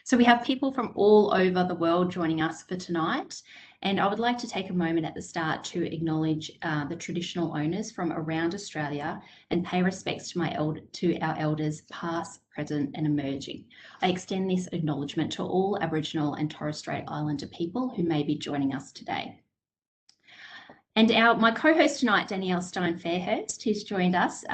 So we have people from all over the world joining us for tonight. And I would like to take a moment at the start to acknowledge the traditional owners from around Australia and pay respects to our elders past, present and emerging. I extend this acknowledgement to all Aboriginal and Torres Strait Islander people who may be joining us today. And my co-host tonight, Danielle Stein-Fairhurst, who's joined us.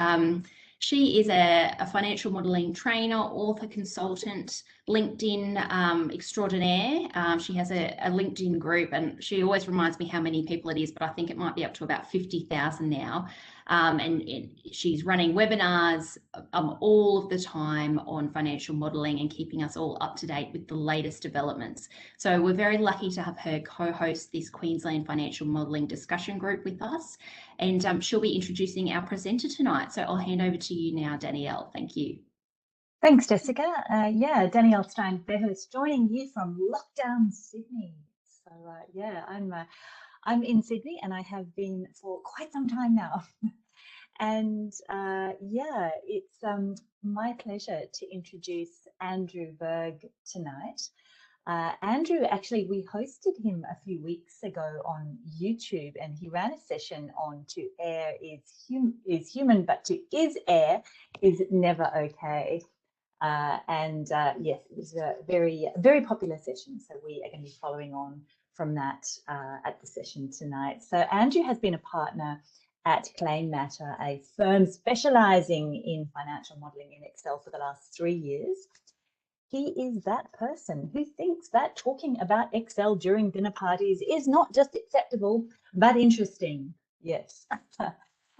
She is a financial modelling trainer, author, consultant, LinkedIn extraordinaire. She has a LinkedIn group, and she always reminds me how many people it is, but I think it might be up to about 50,000 now. And she's running webinars all of the time on financial modelling and keeping us all up to date with the latest developments. So we're very lucky to have her co-host this Queensland Financial Modelling discussion group with us. And she'll be introducing our presenter tonight. So I'll hand over to you now, Danielle. Thank you. Thanks, Jessica. Danielle Stein-Fairhurst joining you from lockdown Sydney. So I'm in Sydney and I have been for quite some time now. And it's my pleasure to introduce Andrew Berg tonight. Andrew, actually, we hosted him a few weeks ago on YouTube, and he ran a session on to err is human, but to is err is never okay. Yes, it was a very popular session. So we are going to be following on from that at the session tonight. So Andrew has been a partner at ClayMatter, a firm specialising in financial modelling in Excel for the last 3 years. He is that person who thinks that talking about Excel during dinner parties is not just acceptable, but interesting. Yes.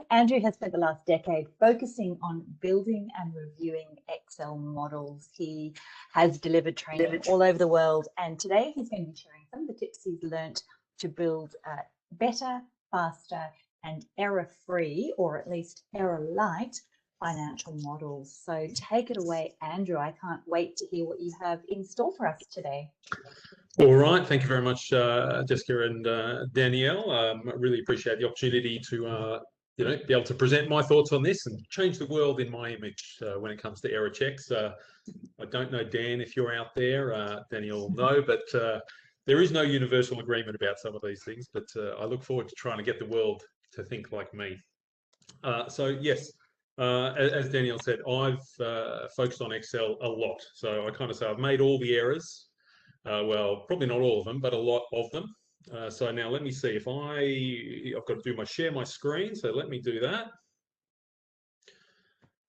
Andrew has spent the last decade focusing on building and reviewing Excel models. He has delivered training all over the world, and today he's going to be sharing some of the tips he's learnt to build better, faster, and error-free, or at least error-lite, financial models. So take it away, Andrew. I can't wait to hear what you have in store for us today. All right. Thank you very much, Jessica and Danielle. I really appreciate the opportunity to be able to present my thoughts on this and change the world in my image when it comes to error checks. I don't know, Dan, if you're out there. Danielle will know, but there is no universal agreement about some of these things, but I look forward to trying to get the world to think like me. So yes, as Danielle said, I've focused on Excel a lot. So I kind of say I've made all the errors. Well, probably not all of them, but a lot of them. So now let me see if I've got to share my screen. So let me do that.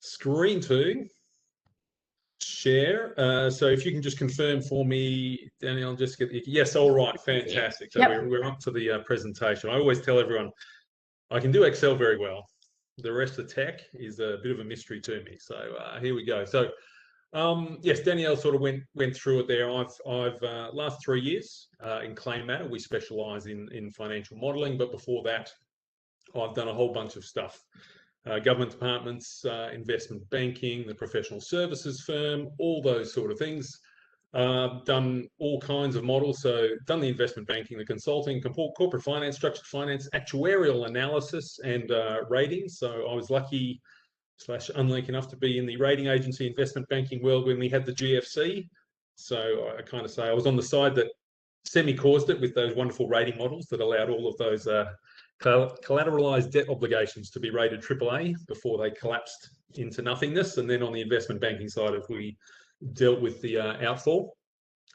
Screen 2. Share. So if you can just confirm for me, Danielle, just get yes. All right, fantastic. So yep. we're up to the presentation. I always tell everyone I can do Excel very well. The rest of the tech is a bit of a mystery to me. So here we go. So yes, Danielle sort of went through it there. I've last 3 years in ClayMatter. We specialise in financial modelling, but before that, I've done a whole bunch of stuff. Government departments, investment banking, the professional services firm, all those sort of things. Done all kinds of models. So done the investment banking, the consulting, corporate finance, structured finance, actuarial analysis and ratings. So I was lucky / unlucky enough to be in the rating agency investment banking world when we had the GFC. So I kind of say I was on the side that semi-caused it with those wonderful rating models that allowed all of those collateralized debt obligations to be rated AAA before they collapsed into nothingness. And then on the investment banking side, if we dealt with the outfall.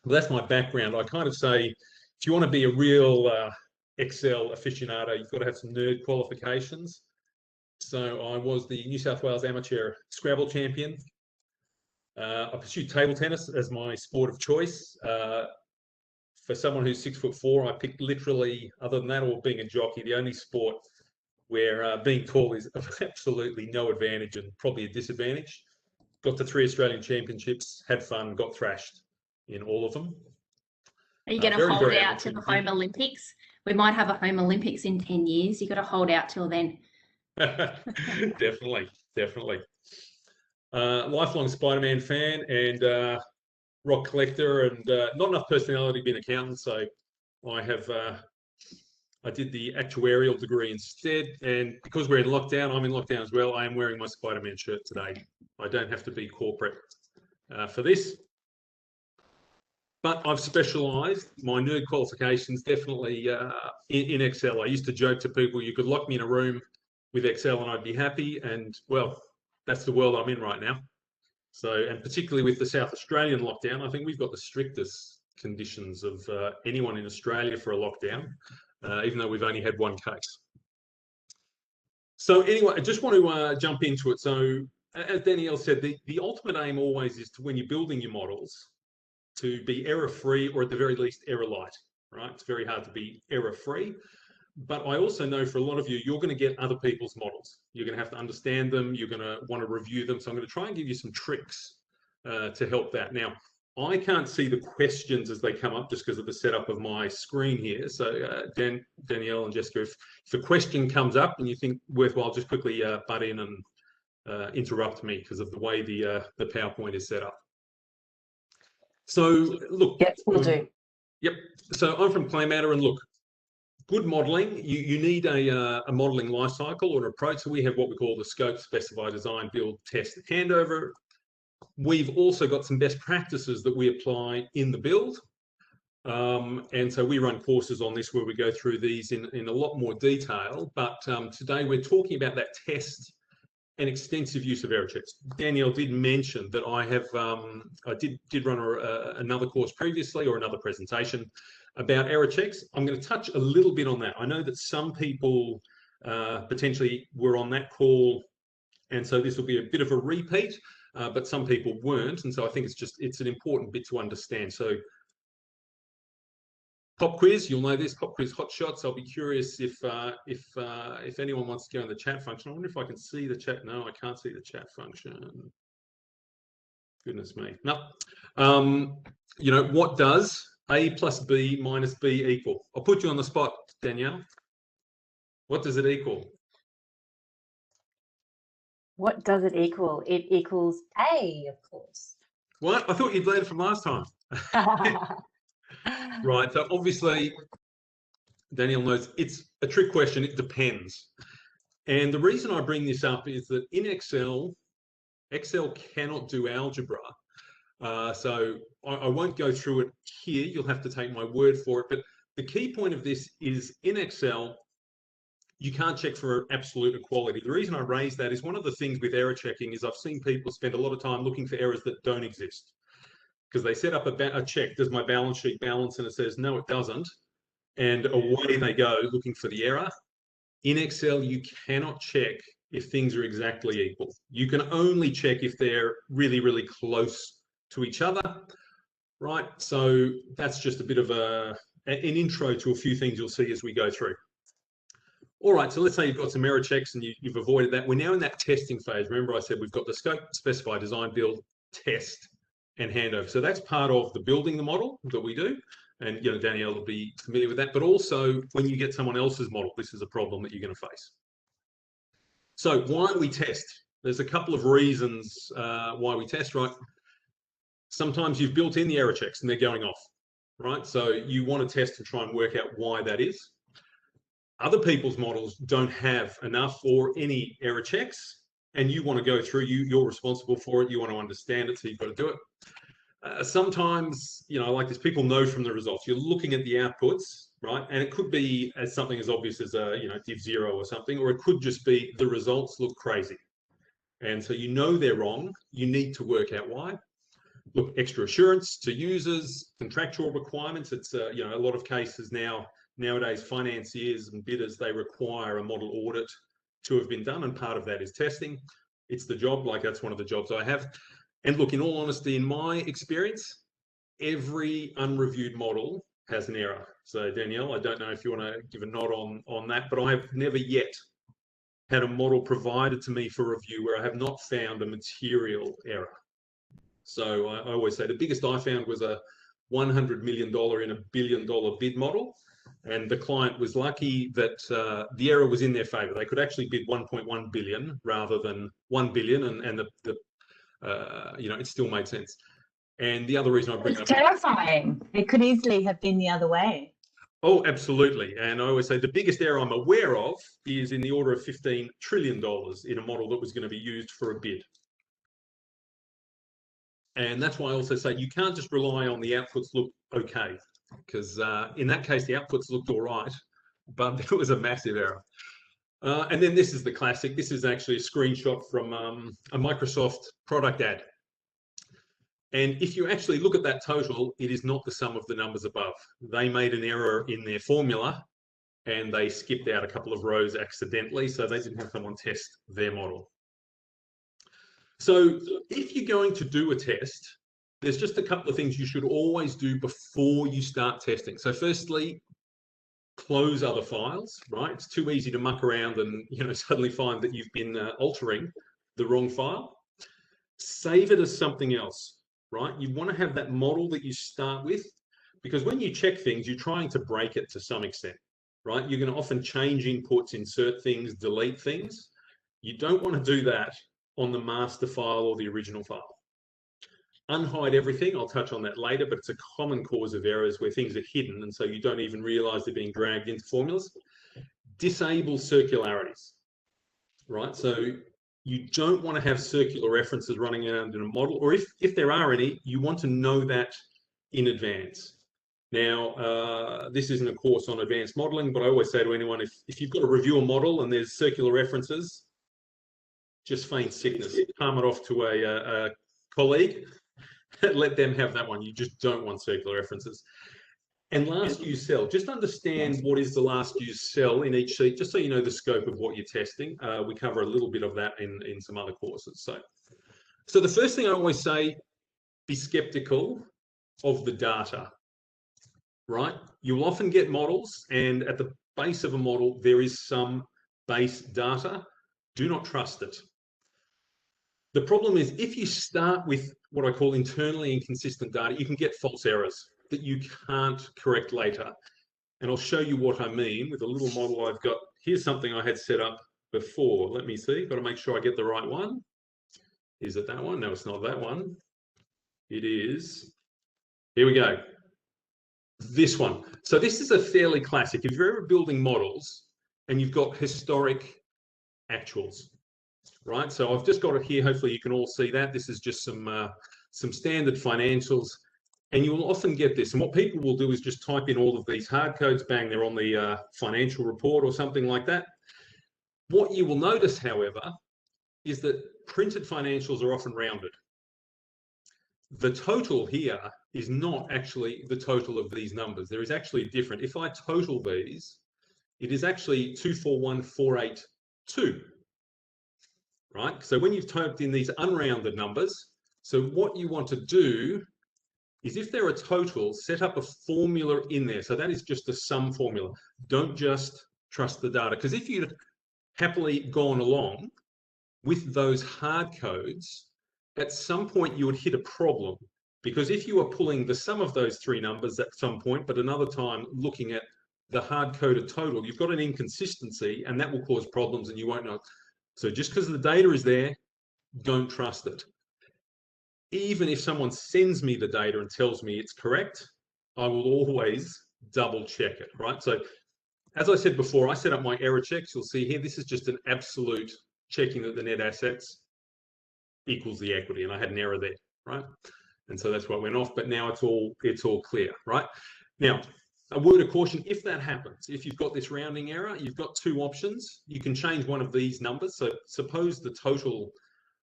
But that's my background. I kind of say, if you want to be a real Excel aficionado, you've got to have some nerd qualifications. So I was the New South Wales Amateur Scrabble champion. I pursued table tennis as my sport of choice. For someone who's 6'4", I picked literally, other than that, or being a jockey, the only sport where being tall is of absolutely no advantage and probably a disadvantage. Got to 3 Australian championships, had fun, got thrashed in all of them. Are you going to hold out to the Home Olympics? We might have a Home Olympics in 10 years. You've got to hold out till then. Definitely. Lifelong Spider-Man fan and rock collector, and not enough personality to be an accountant. So I did the actuarial degree instead. And because we're in lockdown, I'm in lockdown as well. I am wearing my Spider-Man shirt today. I don't have to be corporate for this. but I've specialised. My nerd qualifications definitely in Excel. I used to joke to people, you could lock me in a room with Excel and I'd be happy. And well, that's the world I'm in right now. So, and particularly with the South Australian lockdown, I think we've got the strictest conditions of anyone in Australia for a lockdown, even though we've only had one case. So anyway, I just want to jump into it. So as Danielle said, the ultimate aim always is to, when you're building your models, to be error-free, or at the very least error-lite, right? It's very hard to be error-free. But I also know for a lot of you, you're going to get other people's models. You're going to have to understand them. You're going to want to review them. So I'm going to try and give you some tricks to help that. Now, I can't see the questions as they come up just because of the setup of my screen here. So Danielle and Jessica, if a question comes up and you think worthwhile, just quickly butt in and interrupt me because of the way the PowerPoint is set up. So look. Yes, we'll do. Yep. So I'm from ClayMatter, and look, good modelling, you need a modelling life cycle or approach. So we have what we call the scope, specify, design, build, test, handover. We've also got some best practices that we apply in the build. And so we run courses on this where we go through these in a lot more detail. But today we're talking about that test and extensive use of error checks. Danielle did mention that I have, I did run another course previously, or another presentation about error checks. I'm going to touch a little bit on that. I know that some people potentially were on that call, and so this will be a bit of a repeat, but some people weren't, and so I think it's an important bit to understand. So pop quiz, you'll know this, pop quiz hot shots. I'll be curious if anyone wants to go in the chat function. I wonder if I can see the chat. No, I can't see the chat function. Goodness me. No. You know, what does A plus B minus B equal? I'll put you on the spot, Danielle. What does it equal? What does it equal? It equals A, of course. What? I thought you'd learned from last time. Right, so obviously, Danielle knows it's a trick question. It depends. And the reason I bring this up is that in Excel cannot do algebra. So I won't go through it here. You'll have to take my word for it. But the key point of this is in Excel, you can't check for absolute equality. The reason I raise that is one of the things with error checking is I've seen people spend a lot of time looking for errors that don't exist. Because they set up a check, does my balance sheet balance? And it says, no, it doesn't. And away they go looking for the error. In Excel, you cannot check if things are exactly equal. You can only check if they're really, really close to each other, right? So that's just a bit of an intro to a few things you'll see as we go through. All right, so let's say you've got some error checks and you've avoided that. We're now in that testing phase. Remember I said we've got the scope, specify, design, build, test, and handover. So that's part of the building the model that we do. And you know, Danielle will be familiar with that. But also when you get someone else's model, this is a problem that you're going to face. So why we test? There's a couple of reasons why we test, right? Sometimes you've built in the error checks and they're going off, right? So you want to test and try and work out why that is. Other people's models don't have enough or any error checks, and you want to go through, you're responsible for it, you want to understand it, so you've got to do it. Sometimes, you know, like this, people know from the results, you're looking at the outputs, right? And it could be as something as obvious as a, you know, div 0 or something, or it could just be the results look crazy. And so you know they're wrong, you need to work out why. Look, extra assurance to users, contractual requirements. It's, you know, a lot of cases nowadays, financiers and bidders, they require a model audit to have been done, and part of that is testing. It's the job, like that's one of the jobs I have. And look, in all honesty, in my experience, every unreviewed model has an error. So Danielle, I don't know if you want to give a nod on that, but I've never yet had a model provided to me for review where I have not found a material error. So I always say the biggest I found was a $100 million in $1 billion bid model. And the client was lucky that the error was in their favor. They could actually bid 1.1 billion rather than 1 billion, and you know, it still made sense. And the other reason I bring it up, it's terrifying. It could easily have been the other way. Oh, absolutely. And I always say the biggest error I'm aware of is in the order of $15 trillion in a model that was going to be used for a bid. And that's why I also say you can't just rely on the outputs look okay, because in that case, the outputs looked all right, but there was a massive error. And then this is the classic. This is actually a screenshot from a Microsoft product ad. And if you actually look at that total, it is not the sum of the numbers above. They made an error in their formula and they skipped out a couple of rows accidentally, so they didn't have someone test their model. So if you're going to do a test, there's just a couple of things you should always do before you start testing. So firstly, close other files, right? It's too easy to muck around and suddenly find that you've been altering the wrong file. Save it as something else. Right? You want to have that model that you start with, because when you check things, you're trying to break it to some extent, right? You're going to often change inputs, insert things, delete things. You don't want to do that on the master file or the original file. Unhide everything. I'll touch on that later, but it's a common cause of errors where things are hidden, and so you don't even realize they're being dragged into formulas. Disable circularities, right? So you don't want to have circular references running around in a model, or if there are any, you want to know that in advance. Now, this isn't a course on advanced modeling, but I always say to anyone, if you've got to review a model and there's circular references, just feign sickness, palm it off to a colleague, let them have that one. You just don't want circular references. And last use cell, just understand what is the last use cell in each sheet, just so you know the scope of what you're testing. We cover a little bit of that in some other courses. So the first thing I always say, be skeptical of the data, right? You'll often get models, and at the base of a model, there is some base data. Do not trust it. The problem is if you start with what I call internally inconsistent data, you can get false errors that you can't correct later. And I'll show you what I mean with a little model I've got. Here's something I had set up before. Let me see. Got to make sure I get the right one. Is it that one? No, it's not that one. It is. Here we go. This one. So this is a fairly classic. If you're ever building models and you've got historic actuals, right? So I've just got it here. Hopefully you can all see that. This is just some standard financials. And you will often get this. And what people will do is just type in all of these hard codes, bang, they're on the financial report or something like that. What you will notice, however, is that printed financials are often rounded. The total here is not actually the total of these numbers. There is actually different. If I total these, it is actually 241,482, right? So when you've typed in these unrounded numbers, so what you want to do is if there are totals, set up a formula in there. So that is just a sum formula. Don't just trust the data. Because if you'd happily gone along with those hard codes, at some point you would hit a problem. Because if you are pulling the sum of those three numbers at some point, but another time looking at the hard-coded total, you've got an inconsistency, and that will cause problems and you won't know. So just because the data is there, don't trust it. Even if someone sends me the data and tells me it's correct, I will always double check it, right? So as I said before, I set up my error checks. You'll see here, this is just an absolute checking that the net assets equals the equity, and I had an error there, right? And so that's why it went off, but now it's all clear, right? Now, a word of caution, if that happens, if you've got this rounding error, you've got two options. You can change one of these numbers. So suppose the total,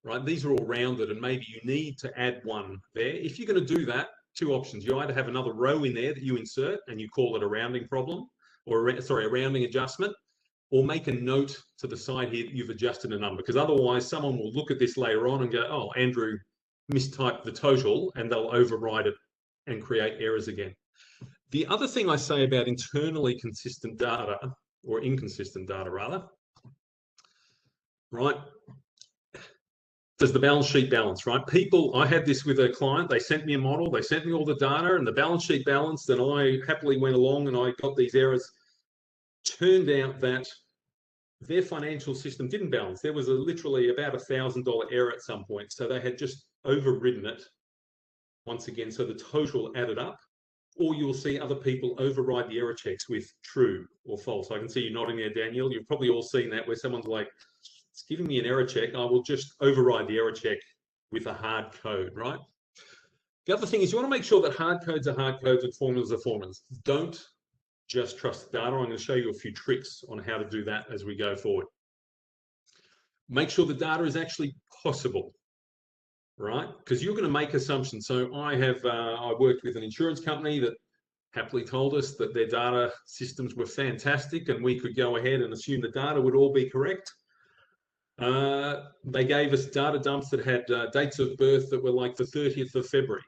right, these are all rounded and maybe you need to add one there. If you're going to do that, two options. You either have another row in there that you insert and you call it a rounding problem, or a rounding adjustment, or make a note to the side here that you've adjusted a number, because otherwise someone will look at this later on and go, oh, Andrew mistyped the total, and they'll override it and create errors again. The other thing I say about internally consistent data, or inconsistent data rather, right, does the balance sheet balance, right? I had this with a client, they sent me a model, they sent me all the data and the balance sheet balanced, and I happily went along and I got these errors. Turned out that their financial system didn't balance. There was literally about $1,000 error at some point. So they had just overridden it once again. So the total added up. Or you'll see other people override the error checks with true or false. I can see you nodding there, Daniel. You've probably all seen that where someone's like, it's giving me an error check. I will just override the error check with a hard code, right? The other thing is you want to make sure that hard codes are hard codes and formulas are formulas. Don't just trust the data. I'm going to show you a few tricks on how to do that as we go forward. Make sure the data is actually possible, right? Because you're going to make assumptions. So I worked with an insurance company that happily told us that their data systems were fantastic and we could go ahead and assume the data would all be correct. They gave us data dumps that had dates of birth that were like the 30th of February,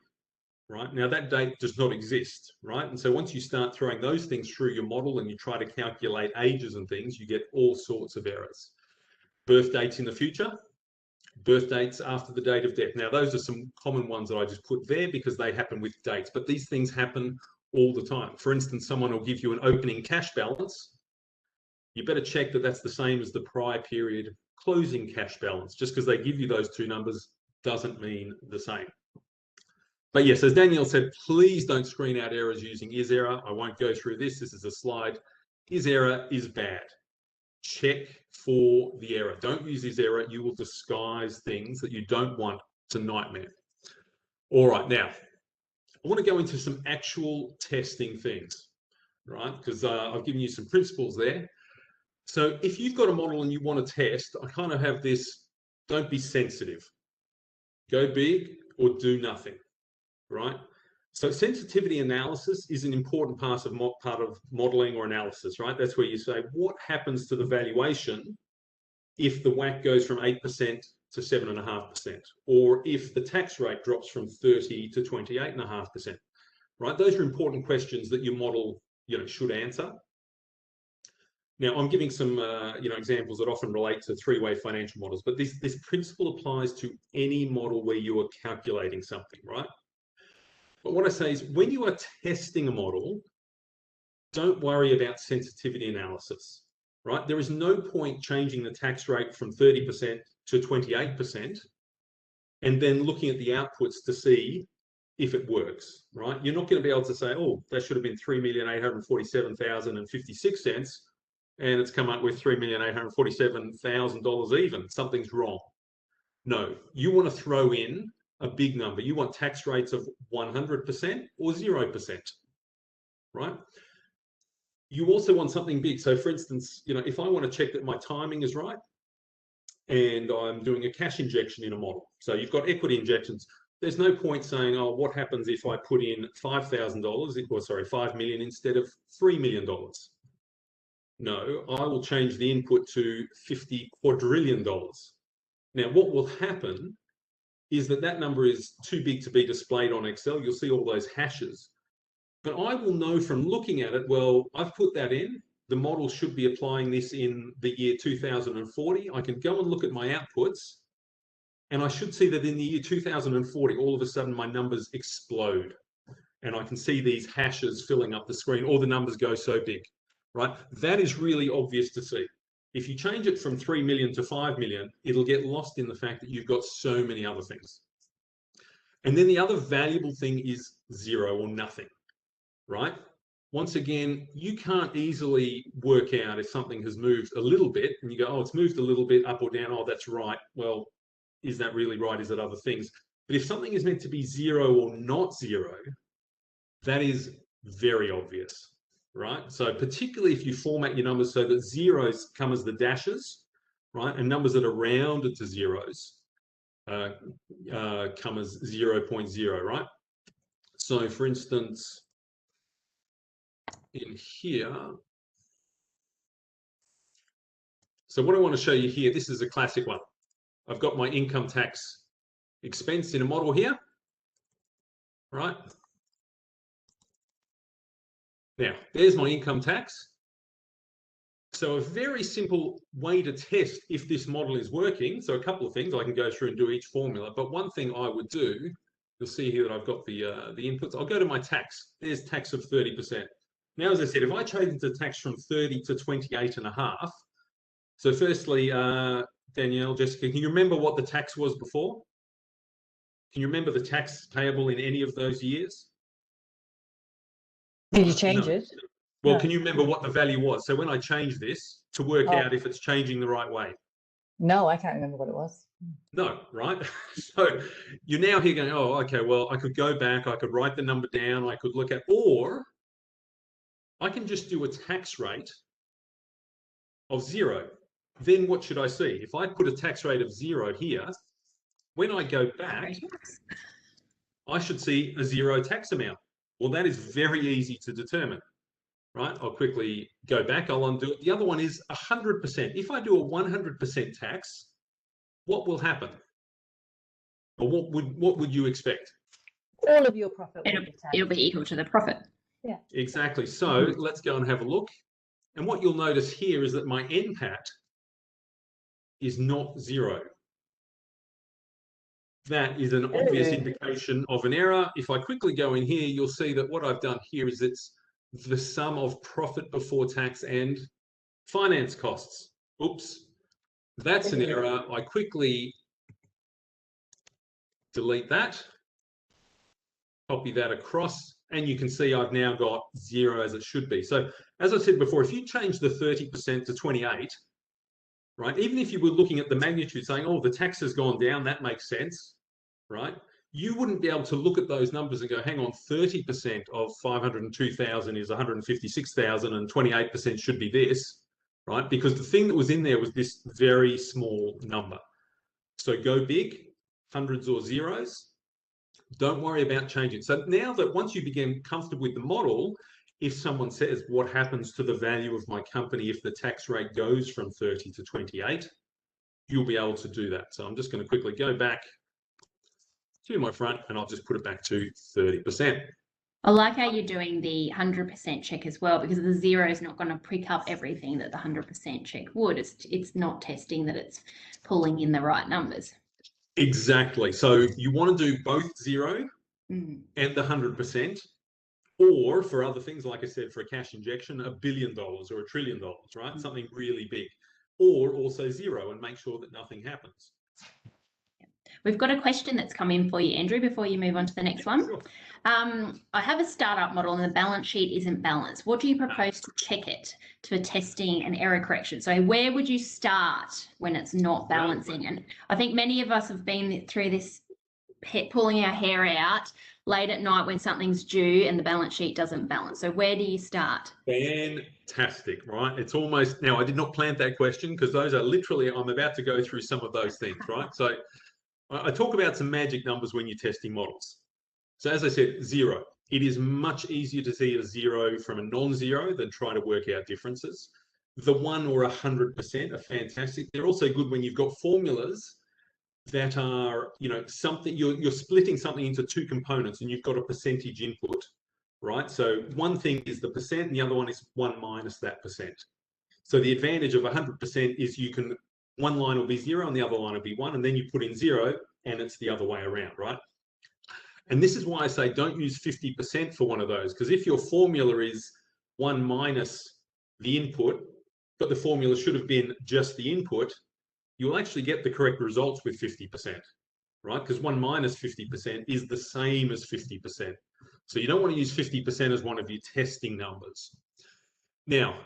right? Now that date does not exist, right? And so once you start throwing those things through your model and you try to calculate ages and things, you get all sorts of errors. Birth dates in the future, birth dates after the date of death. Now, those are some common ones that I just put there because they happen with dates, but these things happen all the time. For instance, someone will give you an opening cash balance. You better check that that's the same as the prior period closing cash balance. Just because they give you those two numbers doesn't mean the same. But yes, as Danielle said, please don't screen out errors using is error. I won't go through this. This is a slide. Is error is bad. Check for the error. Don't use this error. You will disguise things that you don't want. It's a nightmare. All right, now, I want to go into some actual testing things, right? Because I've given you some principles there. So if you've got a model and you want to test, I kind of have this, don't be sensitive. Go big or do nothing, right? So sensitivity analysis is an important part of modeling or analysis, right? That's where you say, what happens to the valuation if the WACC goes from 8% to 7.5%, or if the tax rate drops from 30 to 28.5%, right? Those are important questions that your model, should answer. Now, I'm giving some, examples that often relate to three-way financial models, but this principle applies to any model where you are calculating something, right? But what I say is when you are testing a model, don't worry about sensitivity analysis, right? There is no point changing the tax rate from 30% to 28% and then looking at the outputs to see if it works, right? You're not going to be able to say, oh, that should have been $3,847,056 and it's come up with $3,847,000 even. Something's wrong. No, you want to throw in a big number. You want tax rates of 100% or 0%, right? You also want something big. So for instance, if I want to check that my timing is right and I'm doing a cash injection in a model. So you've got equity injections. There's no point saying, oh, what happens if I put in $5 million instead of $3 million? No, I will change the input to $50 quadrillion. Now, what will happen is that number is too big to be displayed on Excel. You'll see all those hashes. But I will know from looking at it, well, I've put that in. The model should be applying this in the year 2040. I can go and look at my outputs, and I should see that in the year 2040, all of a sudden my numbers explode. And I can see these hashes filling up the screen, or the numbers go so big, right? That is really obvious to see. If you change it from 3 million to 5 million, it'll get lost in the fact that you've got so many other things. And then the other valuable thing is zero or nothing, right? Once again, you can't easily work out if something has moved a little bit and you go, oh, it's moved a little bit up or down. Oh, that's right. Well, is that really right? Is it other things? But if something is meant to be zero or not zero, that is very obvious, right? So particularly if you format your numbers so that zeros come as the dashes, right? And numbers that are rounded to zeros come as 0.0, right? So for instance, in here, so what I want to show you here, this is a classic one. I've got my income tax expense in a model here, right? Now, there's my income tax. So a very simple way to test if this model is working. So a couple of things, I can go through and do each formula, but one thing I would do, you'll see here that I've got the inputs. I'll go to my tax. There's tax of 30%. Now, as I said, if I change the tax from 30 to 28.5, so firstly, Danielle, Jessica, can you remember what the tax was before? Can you remember the tax payable in any of those years? Did you change it? Well, No. can you remember what the value was? So when I change this to work out if it's changing the right way. No, I can't remember what it was. No, right? So you're now here going, oh, okay, well, I could go back, I could write the number down, I could look at, or I can just do a tax rate of 0. Then what should I see? If I put a tax rate of 0 here, when I go back, I should see a 0 tax amount. Well, that is very easy to determine, right? I'll quickly go back, I'll undo it. The other one is 100%. If I do a 100% tax, what will happen? Or what would you expect? All of your profit will be taxed. It'll be equal to the profit. Yeah. Exactly. So let's go and have a look. And what you'll notice here is that my NPAT is not 0. That is an obvious indication of an error. If I quickly go in here, you'll see that what I've done here is it's the sum of profit before tax and finance costs. Oops, that's an error. I quickly delete that, copy that across, and you can see I've now got 0 as it should be. So as I said before, if you change the 30% to 28, right, even if you were looking at the magnitude saying, oh, the tax has gone down, that makes sense, right? You wouldn't be able to look at those numbers and go, hang on, 30% of 502,000 is 156,000 and 28% should be this, right? Because the thing that was in there was this very small number. So go big, hundreds or zeros. Don't worry about changing. So now that once you begin comfortable with the model, if someone says what happens to the value of my company if the tax rate goes from 30 to 28, you'll be able to do that. So I'm just going to quickly go back to my front and I'll just put it back to 30%. I like how you're doing the 100% check as well, because the 0 is not going to pick up everything that the 100% check would. It's not testing that it's pulling in the right numbers. Exactly. So you want to do both 0 and the 100%, or for other things, like I said, for a cash injection, $1 billion or $1 trillion, right? Something really big, or also 0 and make sure that nothing happens. We've got a question that's come in for you, Andrew, before you move on to the next one. Sure. I have a startup model and the balance sheet isn't balanced. What do you propose to check it for testing and error correction? So where would you start when it's not balancing? And I think many of us have been through this, pulling our hair out late at night when something's due and the balance sheet doesn't balance. So where do you start? Fantastic, right? It's almost, now I did not plant that question because those are literally, I'm about to go through some of those things, right? So I talk about some magic numbers when you're testing models. So as I said, 0. It is much easier to see a 0 from a non-zero than try to work out differences. The 1 or 100% are fantastic. They're also good when you've got formulas that are, you know, something, you're splitting something into 2 components and you've got a percentage input, right? So one thing is the percent and the other one is 1 minus that percent. So the advantage of 100% is you can, one line will be 0 and the other line will be 1, and then you put in 0 and it's the other way around, right? And this is why I say don't use 50% for one of those, because if your formula is 1 minus the input, but the formula should have been just the input, you'll actually get the correct results with 50%, right? Because 1 minus 50% is the same as 50%. So you don't want to use 50% as one of your testing numbers. Now,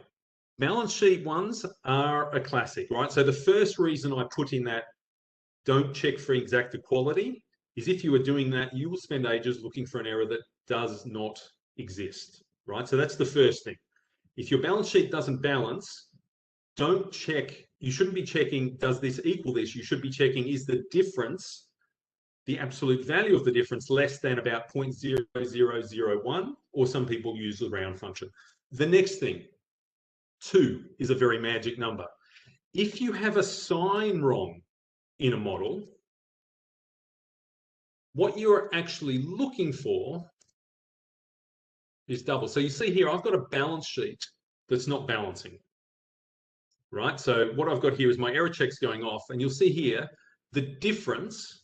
balance sheet ones are a classic, right? So the first reason I put in that don't check for exact equality is if you are doing that, you will spend ages looking for an error that does not exist, right? So that's the first thing. If your balance sheet doesn't balance, don't check. You shouldn't be checking, does this equal this? You should be checking, is the difference, the absolute value of the difference, less than about 0.0001, or some people use the round function. The next thing, 2 is a very magic number. If you have a sign wrong in a model, what you're actually looking for is double. So you see here, I've got a balance sheet that's not balancing, right? So what I've got here is my error checks going off, and you'll see here, the difference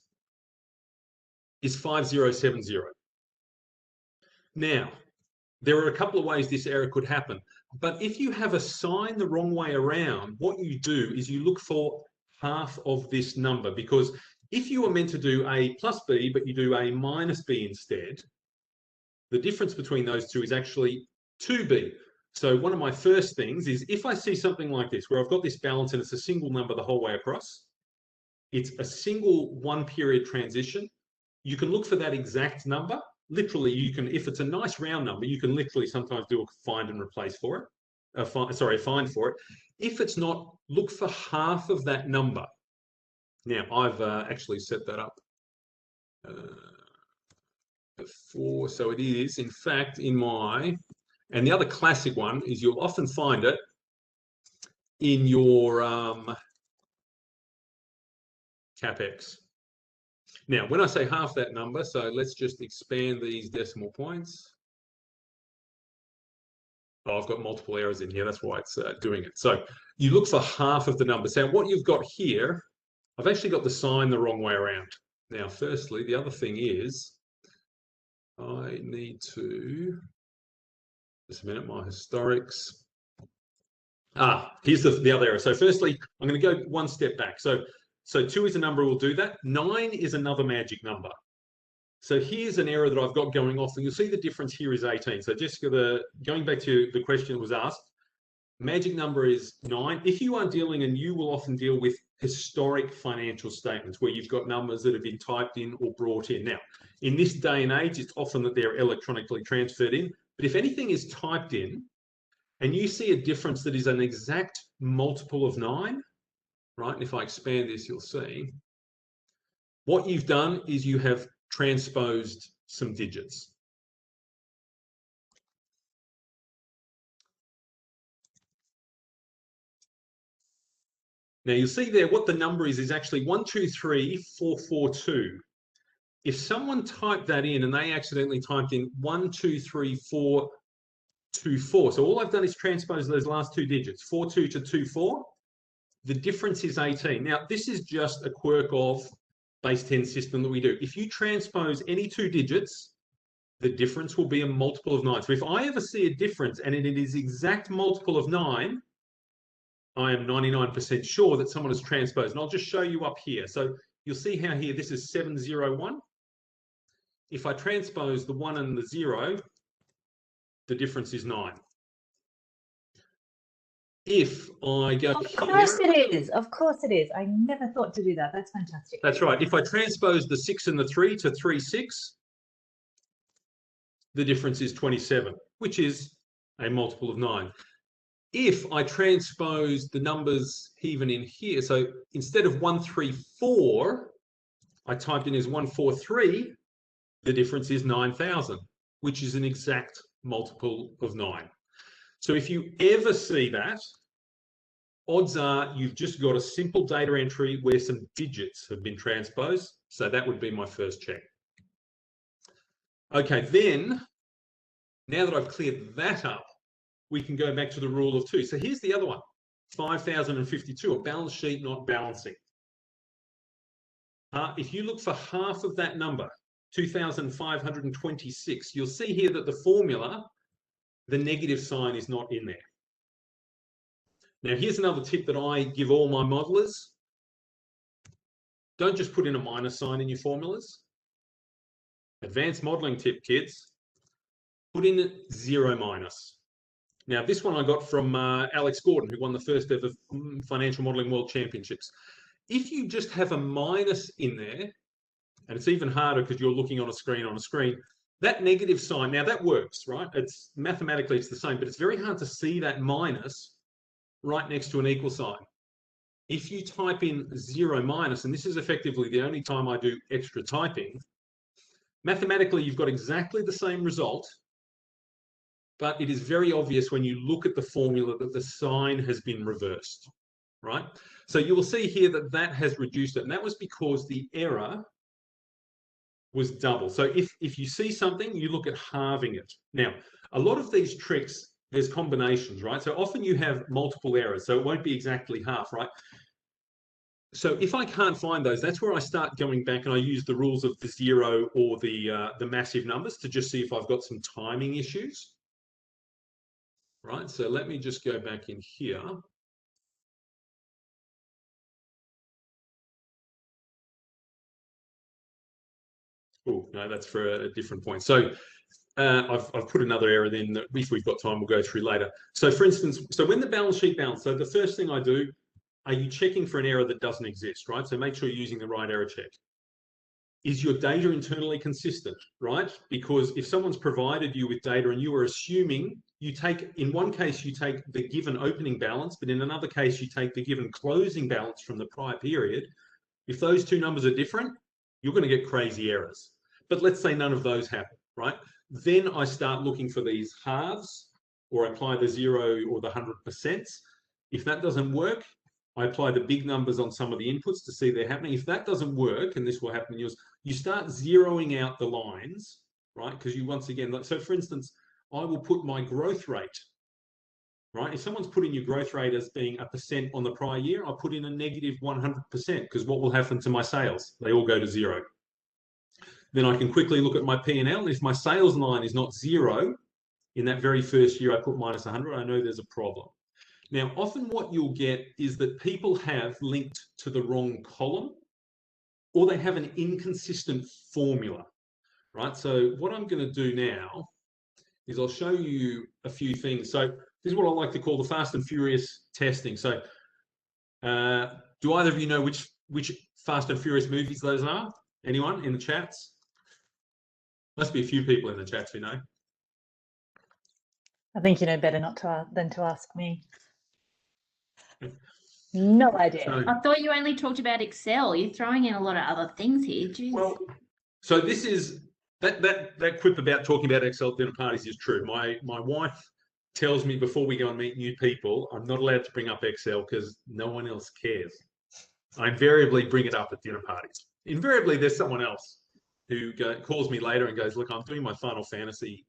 is 5070. Now, there are a couple of ways this error could happen, but if you have a sign the wrong way around, what you do is you look for half of this number, because if you were meant to do A plus B, but you do A minus B instead, the difference between those two is actually 2B. So one of my first things is if I see something like this, where I've got this balance and it's a single number the whole way across, it's a single one period transition. You can look for that exact number. Literally, you can, if it's a nice round number, you can literally sometimes do a find and replace for it. A find for it. If it's not, look for half of that number. Now, I've actually set that up before. So it is, in fact, in my, and the other classic one is you'll often find it in your CapEx. Now, when I say half that number, so let's just expand these decimal points. Oh, I've got multiple errors in here. That's why it's doing it. So you look for half of the number. So what you've got here, I've actually got the sign the wrong way around. Now, firstly, the other thing is I need to, just a minute, my historics. Here's the other error. So firstly, I'm going to go one step back. So 2 is a number, we'll do that. 9 is another magic number. So here's an error that I've got going off, and you'll see the difference here is 18. So Jessica, going back to the question that was asked, magic number is 9. If you are dealing, and you will often deal with historic financial statements where you've got numbers that have been typed in or brought in. Now, in this day and age, it's often that they're electronically transferred in. But if anything is typed in, and you see a difference that is an exact multiple of 9, right? And if I expand this, you'll see what you've done is you have transposed some digits. Now you'll see there what the number is actually 123442. If someone typed that in and they accidentally typed in 123424, so all I've done is transpose those last 2 digits, 42 to 24, the difference is 18. Now this is just a quirk of base 10 system that we do. If you transpose any 2 digits, the difference will be a multiple of 9. So if I ever see a difference and it is exact multiple of 9, I am 99% sure that someone has transposed. And I'll just show you up here. So you'll see how here this is 701. If I transpose the 1 and the 0, the difference is 9. If I go Of course it is. Of course it is. I never thought to do that. That's fantastic. That's right. If I transpose the 6 and the 3 to 36, the difference is 27, which is a multiple of 9. If I transpose the numbers even in here, so instead of 134, I typed in as 143, the difference is 9,000, which is an exact multiple of 9. So if you ever see that, odds are you've just got a simple data entry where some digits have been transposed. So that would be my first check. Okay, then, now that I've cleared that up, we can go back to the rule of 2. So here's the other one, 5,052, a balance sheet not balancing. If you look for half of that number, 2,526, you'll see here that the formula, the negative sign is not in there. Now, here's another tip that I give all my modelers. Don't just put in a minus sign in your formulas. Advanced modeling tip, kids. Put in 0 minus. Now, this one I got from Alex Gordon, who won the first ever Financial Modeling World Championships. If you just have a minus in there, and it's even harder because you're looking on a screen, that negative sign, now that works, right? It's mathematically, it's the same, but it's very hard to see that minus right next to an equal sign. If you type in 0 minus, and this is effectively the only time I do extra typing, mathematically, you've got exactly the same result, but it is very obvious when you look at the formula that the sign has been reversed, right? So you will see here that that has reduced it, and that was because the error was double. So if you see something, you look at halving it. Now, a lot of these tricks, there's combinations, right? So often you have multiple errors, so it won't be exactly half, right? So if I can't find those, that's where I start going back and I use the rules of the 0 or the massive numbers to just see if I've got some timing issues. Right, so let me just go back in here. Oh, no, that's for a different point. So I've put another error in that if we've got time, we'll go through later. So for instance, so when the balance sheet balance, so the first thing I do, are you checking for an error that doesn't exist, right? So make sure you're using the right error check. Is your data internally consistent, right? Because if someone's provided you with data and you are assuming, you take, in one case, you take the given opening balance, but in another case, you take the given closing balance from the prior period. If those two numbers are different, you're going to get crazy errors. But let's say none of those happen, right? Then I start looking for these halves, or apply the 0 or the 100%. If that doesn't work, I apply the big numbers on some of the inputs to see they're happening. If that doesn't work, and this will happen in yours, you start zeroing out the lines, right? Because you, once again, so for instance, I will put my growth rate, right? If someone's putting your growth rate as being 1% on the prior year, I'll put in a negative 100%, because what will happen to my sales? They all go to 0. Then I can quickly look at my P&L. If my sales line is not 0, in that very first year I put minus 100, I know there's a problem. Now, often what you'll get is that people have linked to the wrong column, or they have an inconsistent formula, right? So what I'm going to do now is I'll show you a few things. So this is what I like to call the fast and furious testing. So do either of you know which Fast and Furious movies those are? Anyone in the chats? Must be a few people in the chats who know. I think you know better than to ask me. No idea. So, I thought you only talked about Excel. You're throwing in a lot of other things here. Jeez. well, so this is that quip about talking about Excel at dinner parties is true. My wife tells me before we go and meet new people, I'm not allowed to bring up Excel because no one else cares. I invariably bring it up at dinner parties. Invariably, there's someone else who calls me later and goes, "Look, I'm doing my Final Fantasy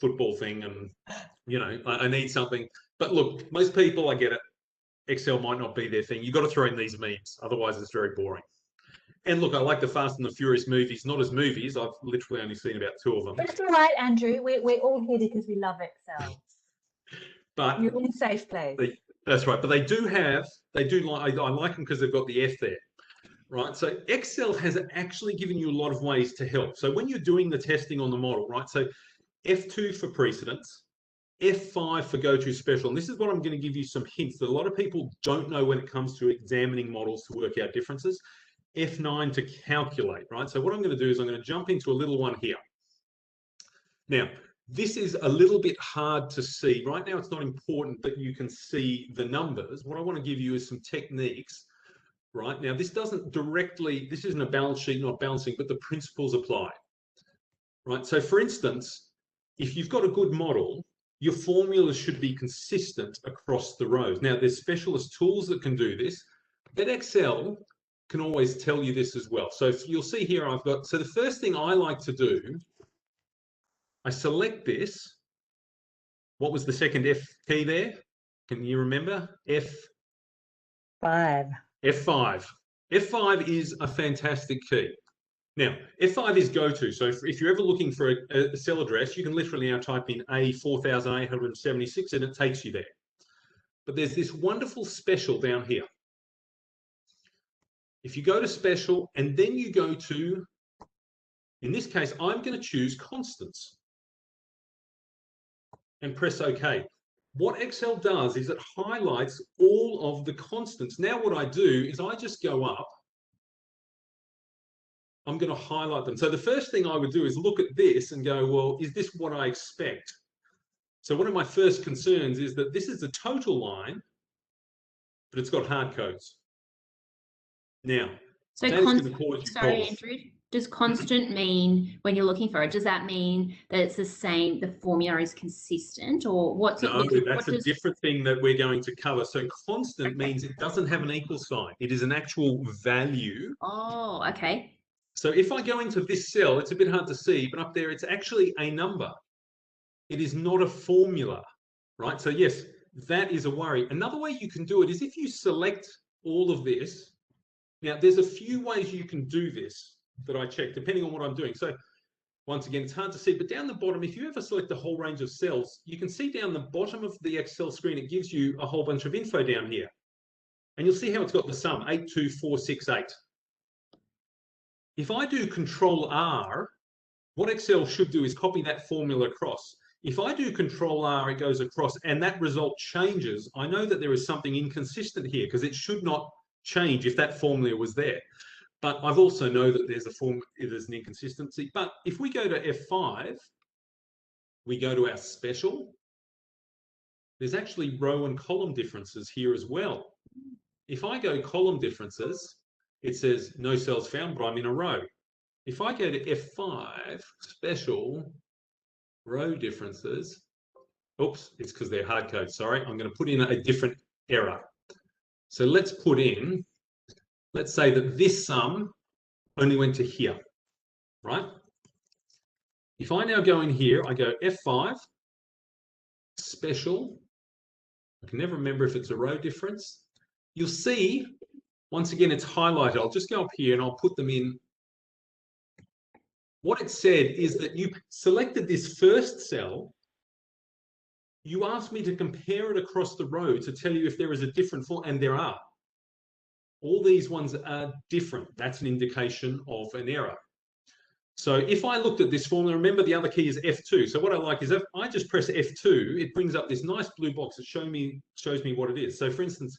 football thing, and you know, I need something." But look, most people, I get it. Excel might not be their thing. You've got to throw in these memes, otherwise it's very boring. And look, I like the Fast and the Furious movies, not as movies. I've literally only seen about 2 of them. But it's all right, Andrew. We're all here because we love Excel. But you're in a safe place. That's right. But I like them because they've got the F there, right? So Excel has actually given you a lot of ways to help. So when you're doing the testing on the model, right? So F2 for precedence, F5 for go to special. And this is what I'm going to give you some hints that a lot of people don't know when it comes to examining models to work out differences. F9 to calculate, right? So what I'm going to do is I'm going to jump into a little one here. Now, this is a little bit hard to see. Right now, it's not important that you can see the numbers. What I want to give you is some techniques, right? Now, this isn't a balance sheet, not balancing, but the principles apply, right? So for instance, if you've got a good model, your formulas should be consistent across the rows. Now, there's specialist tools that can do this, but Excel can always tell you this as well. So if you'll see here, so the first thing I like to do, I select this. What was the second F key there? Can you remember? F5. F5. F5 is a fantastic key. Now, F5 is go-to. So if you're ever looking for a cell address, you can literally now type in A4876 and it takes you there. But there's this wonderful special down here. If you go to special and then you go to, in this case, I'm going to choose constants and press OK. What Excel does is it highlights all of the constants. Now what I do is I just go up. I'm going to highlight them. So the first thing I would do is look at this and go, well, is this what I expect? So one of my first concerns is that this is the total line, but it's got hard codes. Now, so sorry, Andrew, does constant mean when you're looking for it, does that mean that it's the same, the formula is consistent, or what's it? No, that's a different thing that we're going to cover. So constant means it doesn't have an equal sign. It is an actual value. Oh, okay. So if I go into this cell, it's a bit hard to see, but up there, it's actually a number. It is not a formula, right? So yes, that is a worry. Another way you can do it is if you select all of this. Now, there's a few ways you can do this that I check, depending on what I'm doing. So once again, it's hard to see, but down the bottom, if you ever select a whole range of cells, you can see down the bottom of the Excel screen, it gives you a whole bunch of info down here. And you'll see how it's got the sum, 82468. If I do Control R, what Excel should do is copy that formula across. If I do Control R, it goes across, and that result changes, I know that there is something inconsistent here because it should not change if that formula was there. But I've also know that there's an inconsistency. But if we go to F5, we go to our special, there's actually row and column differences here as well. If I go column differences, it says no cells found, but I'm in a row. If I go to F5, special, row differences, oops, it's because they're hard code, sorry. I'm going to put in a different error. So let's put in, let's say that this sum only went to here, right? If I now go in here, I go F5, special, I can never remember if it's a row difference. You'll see, once again, it's highlighted. I'll just go up here and I'll put them in. What it said is that you selected this first cell. You asked me to compare it across the row to tell you if there is a different form, and there are. All these ones are different. That's an indication of an error. So if I looked at this formula, remember the other key is F2. So what I like is if I just press F2, it brings up this nice blue box that shows me what it is. So for instance,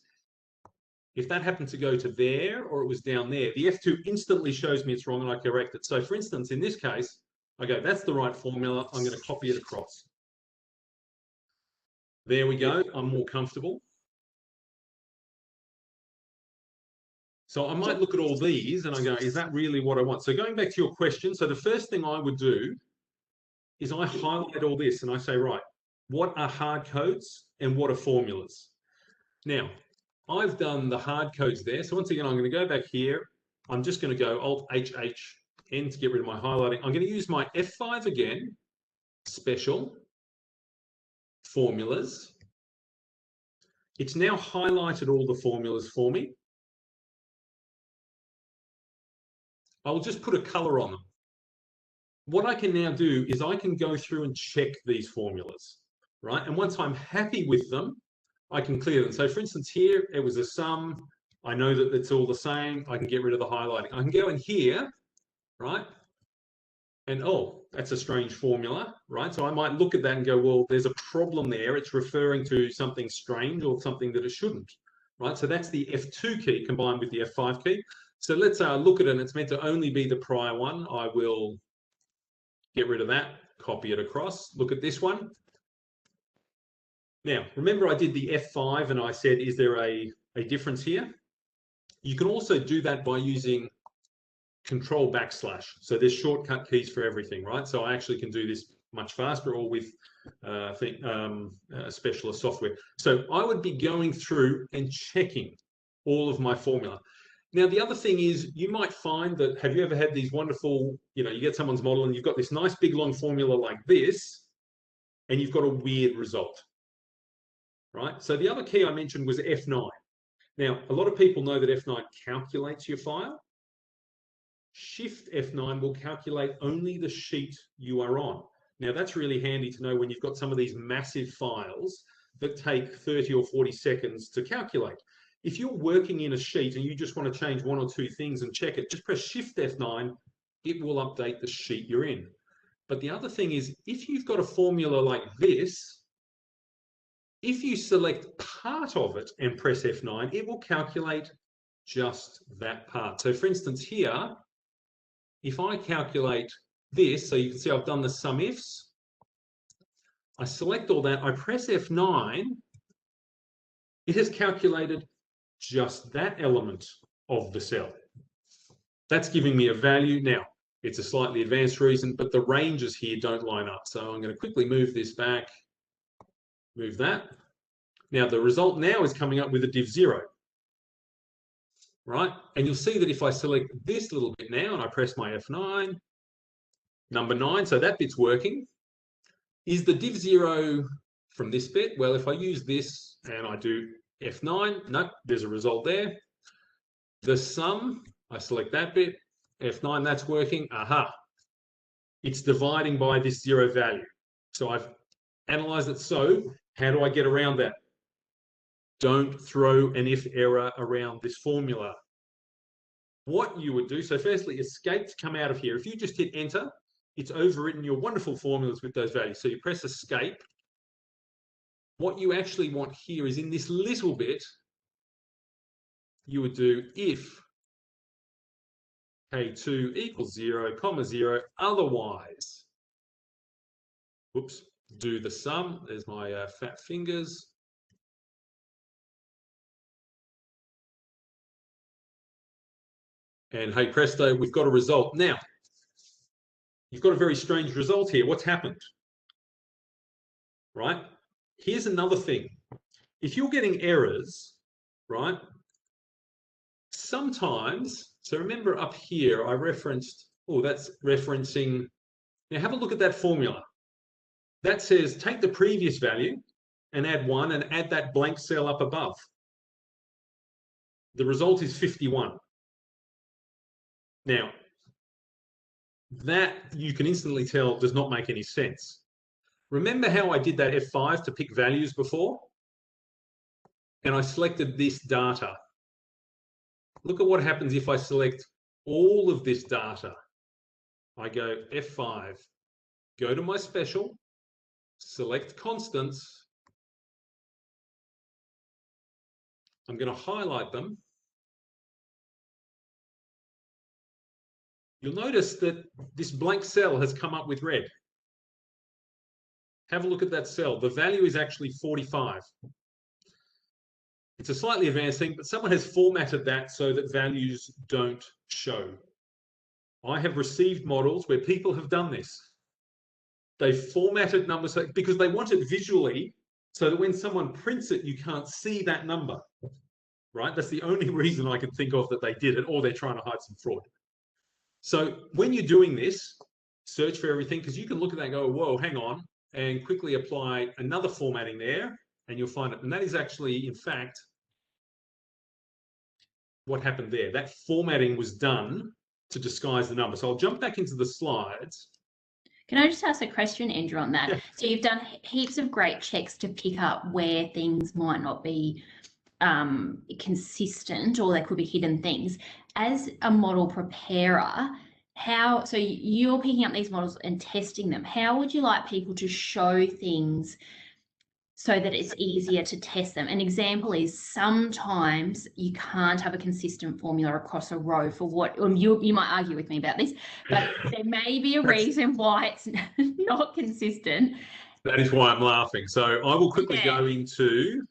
if that happened to go to there or it was down there, the F2 instantly shows me it's wrong and I correct it. So for instance, in this case, I go, that's the right formula. I'm going to copy it across. There we go. I'm more comfortable. So I might look at all these and I go, is that really what I want? So going back to your question, so the first thing I would do is I highlight all this and I say, right, what are hard codes and what are formulas? Now, I've done the hard codes there. So once again, I'm going to go back here. I'm just going to go Alt-HH-N to get rid of my highlighting. I'm going to use my F5 again, special, formulas. It's now highlighted all the formulas for me. I'll just put a color on them. What I can now do is I can go through and check these formulas, right? And once I'm happy with them, I can clear them. So for instance, here, it was a sum. I know that it's all the same. I can get rid of the highlighting. I can go in here, right? And oh, that's a strange formula, right? So I might look at that and go, well, there's a problem there. It's referring to something strange or something that it shouldn't, right? So that's the F2 key combined with the F5 key. So let's look at it and it's meant to only be the prior one. I will get rid of that, copy it across. Look at this one. Now, remember I did the F5 and I said, is there a difference here? You can also do that by using Control /. So there's shortcut keys for everything, right? So I actually can do this much faster or with specialist software. So I would be going through and checking all of my formula. Now, the other thing is you might find that, have you ever had these wonderful, you get someone's model and you've got this nice big long formula like this, and you've got a weird result, right? So the other key I mentioned was F9. Now, a lot of people know that F9 calculates your file. Shift F9 will calculate only the sheet you are on. Now, that's really handy to know when you've got some of these massive files that take 30 or 40 seconds to calculate. If you're working in a sheet and you just want to change one or two things and check it, just press Shift F9, it will update the sheet you're in. But the other thing is, if you've got a formula like this, if you select part of it and press F9, it will calculate just that part. So for instance here, if I calculate this, so you can see I've done the sum ifs, I select all that, I press F9, it has calculated just that element of the cell. That's giving me a value. Now, it's a slightly advanced reason, but the ranges here don't line up. So I'm going to quickly move this back, move that. Now, the result now is coming up with a div 0, right? And you'll see that if I select this little bit now and I press my F9, number 9, so that bit's working. Is the div 0 from this bit? Well, if I use this and I do F9, nope, there's a result there. The sum, I select that bit, F9, that's working, aha. It's dividing by this 0 value. So I've analyzed it. So how do I get around that? Don't throw an if error around this formula. What you would do, so firstly, escape to come out of here. If you just hit enter, it's overwritten your wonderful formulas with those values. So you press escape. What you actually want here is in this little bit, you would do if K2 equals 0, comma 0, otherwise, whoops, do the sum. There's my fat fingers. And hey presto, we've got a result. Now, you've got a very strange result here. What's happened? Right? Here's another thing. If you're getting errors, right, sometimes, so remember up here, I referenced, oh, that's referencing, now have a look at that formula. That says take the previous value and add 1 and add that blank cell up above. The result is 51. Now, that you can instantly tell does not make any sense. Remember how I did that F5 to pick values before? And I selected this data. Look at what happens if I select all of this data. I go F5, go to my special, select constants. I'm going to highlight them. You'll notice that this blank cell has come up with red. Have a look at that cell. The value is actually 45. It's a slightly advanced thing, but someone has formatted that so that values don't show. I have received models where people have done this. They've formatted numbers because they want it visually so that when someone prints it, you can't see that number, right? That's the only reason I can think of that they did it, or they're trying to hide some fraud. So when you're doing this, search for everything, because you can look at that and go, whoa, hang on, and quickly apply another formatting there, and you'll find it. And that is actually, in fact, what happened there. That formatting was done to disguise the number. So I'll jump back into the slides. Can I just ask a question, Andrew, on that? Yeah. So you've done heaps of great checks to pick up where things might not be consistent, or there could be hidden things. As a model preparer, so you're picking up these models and testing them. How would you like people to show things so that it's easier to test them? An example is sometimes you can't have a consistent formula across a row for what, you might argue with me about this, but there may be a reason why it's not consistent. That is why I'm laughing. So I will quickly go into...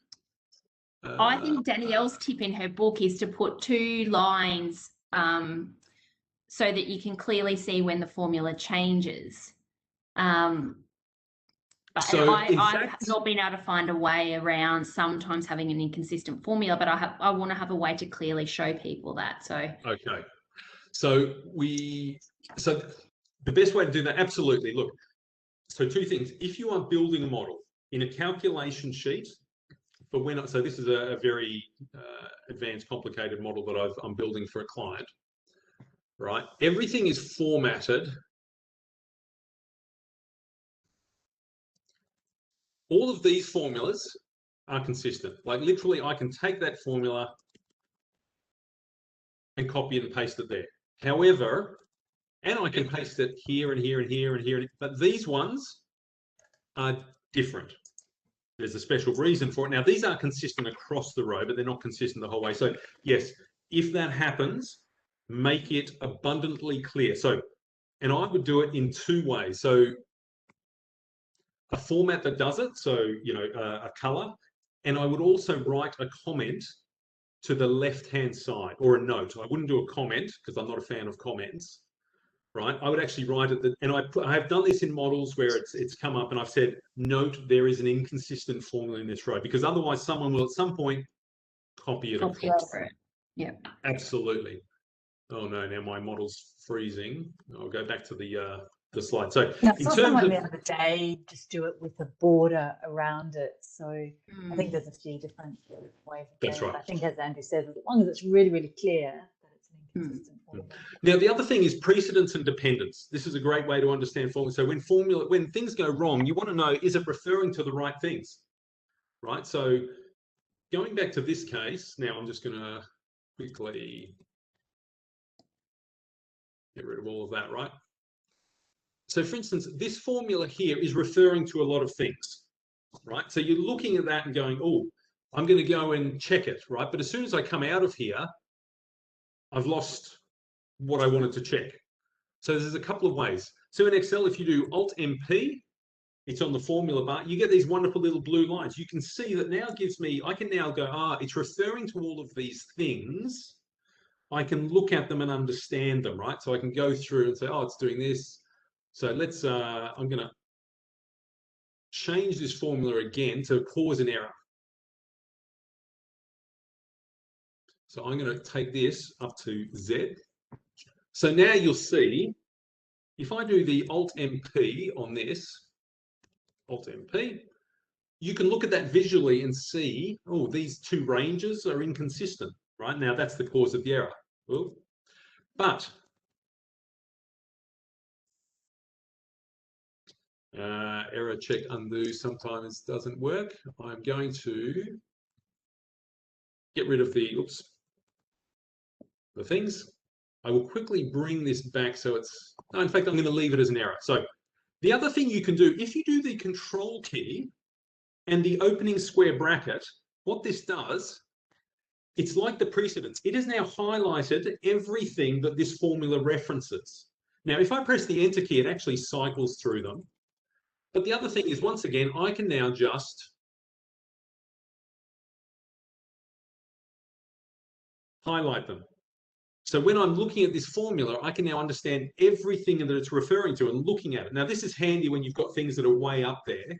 I think Danielle's tip in her book is to put 2 lines so that you can clearly see when the formula changes. So I've not been able to find a way around sometimes having an inconsistent formula, but I want to have a way to clearly show people that. So okay, so the best way to do that, absolutely. Look, so 2 things. If you are building a model in a calculation sheet, so this is a very advanced, complicated model that I'm building for a client, right? Everything is formatted. All of these formulas are consistent. Like literally, I can take that formula and copy it and paste it there. However, and I can paste it here and here and here and here, but these ones are different. There's a special reason for it. Now, these are consistent across the row, but they're not consistent the whole way. So yes, if that happens, make it abundantly clear. So, and I would do it in 2 ways. So a format that does it, so, you know, a color, and I would also write a comment to the left-hand side, or a note. I wouldn't do a comment because I'm not a fan of comments, right? I would actually write it, and I have done this in models where it's come up and I've said, note there is an inconsistent formula in this row, because otherwise someone will at some point copy it across. Yeah. Absolutely. Oh no, now my model's freezing. I'll go back to the slide. So yeah, in terms terms of the other day, just do it with a border around it. So I think there's a few different ways of doing That's right. it. I think, as Andrew says, as long as it's really, really clear that it's an inconsistent formula. Now, the other thing is precedence and dependence. This is a great way to understand formula. So when things go wrong, you want to know, is it referring to the right things, right? So going back to this case, now I'm just going to quickly get rid of all of that, right? So for instance, this formula here is referring to a lot of things, right? So you're looking at that and going, oh, I'm going to go and check it, right? But as soon as I come out of here, I've lost what I wanted to check. So there's a couple of ways. So in Excel, if you do Alt-MP, it's on the formula bar, you get these wonderful little blue lines. You can see that now gives me, I can now go, it's referring to all of these things. I can look at them and understand them, right? So I can go through and say, oh, it's doing this. So let's, I'm going to change this formula again to cause an error. So I'm going to take this up to Z. So now you'll see, if I do the Alt-MP on this, Alt-MP, you can look at that visually and see, oh, these two ranges are inconsistent, right? Now that's the cause of the error. Ooh. But error check undo sometimes doesn't work. I'm going to get rid of the, the things. I will quickly bring this back so it's, no, in fact, I'm going to leave it as an error. So the other thing you can do, if you do the control key and the opening square bracket, what this does, it's like the precedents. It has now highlighted everything that this formula references. Now, if I press the enter key, it actually cycles through them. But the other thing is, once again, I can now just highlight them. So when I'm looking at this formula, I can now understand everything that it's referring to and looking at it. Now, this is handy when you've got things that are way up there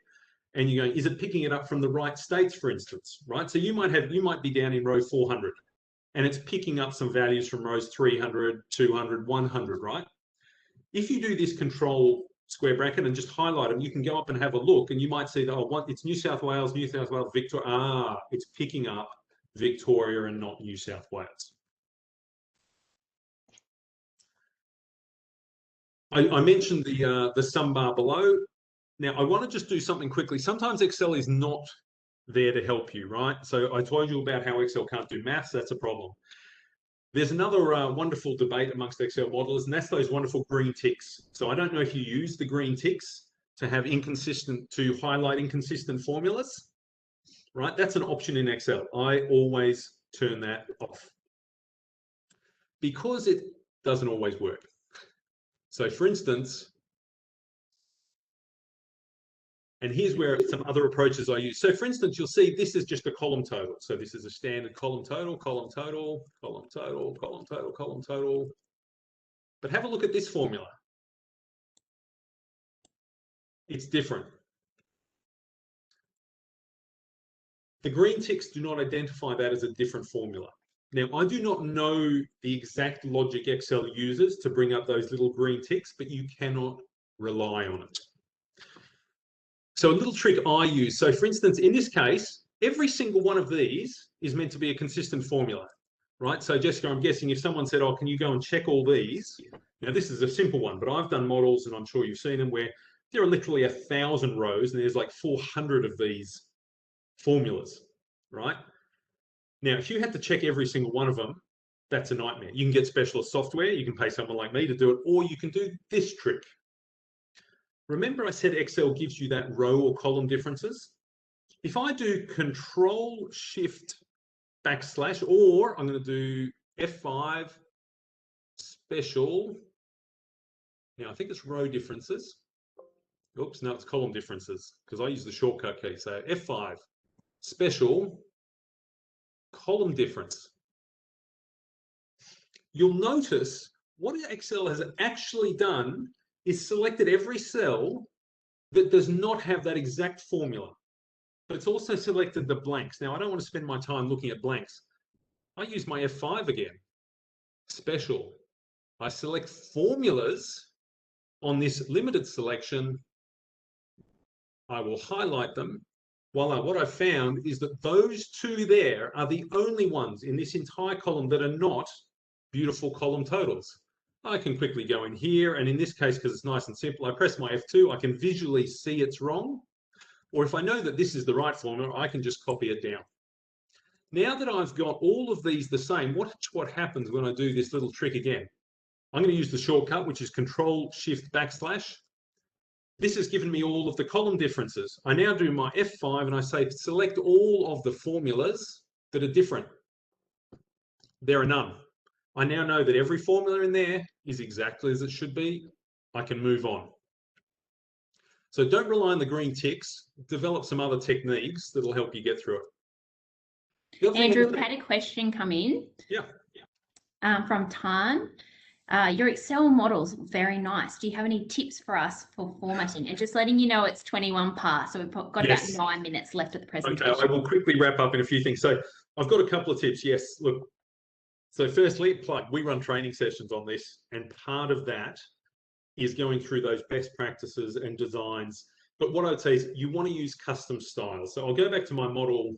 and you're going, is it picking it up from the right states, for instance, right? So you might be down in row 400 and it's picking up some values from rows 300, 200, 100, right? If you do this control square bracket and just highlight them, you can go up and have a look and you might see that, oh, it's New South Wales, Victoria. It's picking up Victoria and not New South Wales. I mentioned the sum bar below. Now, I want to just do something quickly. Sometimes Excel is not there to help you, right? So I told you about how Excel can't do maths. That's a problem. There's another wonderful debate amongst Excel modelers, and that's those wonderful green ticks. So I don't know if you use the green ticks to highlight inconsistent formulas, right? That's an option in Excel. I always turn that off because it doesn't always work. So for instance, and here's where some other approaches I use. So for instance, you'll see this is just a column total. So this is a standard column total, column total, column total, column total, column total. But have a look at this formula. It's different. The green ticks do not identify that as a different formula. Now, I do not know the exact logic Excel uses to bring up those little green ticks, but you cannot rely on it. So a little trick I use. So for instance, in this case, every single one of these is meant to be a consistent formula, right? So Jessica, I'm guessing if someone said, oh, can you go and check all these? Now, this is a simple one, but I've done models and I'm sure you've seen them where there are literally 1,000 rows and there's like 400 of these formulas, right? Now, if you had to check every single one of them, that's a nightmare. You can get specialist software, you can pay someone like me to do it, or you can do this trick. Remember I said Excel gives you that row or column differences? If I do Control Shift backslash, or I'm going to do F5 special, now I think it's row differences. Oops, no, it's column differences because I use the shortcut key. So F5 special column difference. You'll notice what Excel has actually done is selected every cell that does not have that exact formula. But it's also selected the blanks. Now, I don't want to spend my time looking at blanks. I use my F5 again. Special. I select formulas on this limited selection. I will highlight them. Voila, what I found is that those two there are the only ones in this entire column that are not beautiful column totals. I can quickly go in here, and in this case, because it's nice and simple, I press my F2, I can visually see it's wrong. Or if I know that this is the right formula, I can just copy it down. Now that I've got all of these the same, watch what happens when I do this little trick again. I'm going to use the shortcut, which is Control Shift backslash. This has given me all of the column differences. I now do my F5 and I say select all of the formulas that are different. There are none. I now know that every formula in there is exactly as it should be. I can move on. So don't rely on the green ticks. Develop some other techniques that'll help you get through it. Andrew, we had a question come in. Yeah. From Tan. Your Excel model's very nice. Do you have any tips for us for formatting? And just letting you know it's 21 past, so we've got about 9 minutes left of the presentation. Okay, I will quickly wrap up in a few things. So I've got a couple of tips. Yes, look. So firstly, we run training sessions on this, and part of that is going through those best practices and designs. But what I'd say is you want to use custom styles. So I'll go back to my model,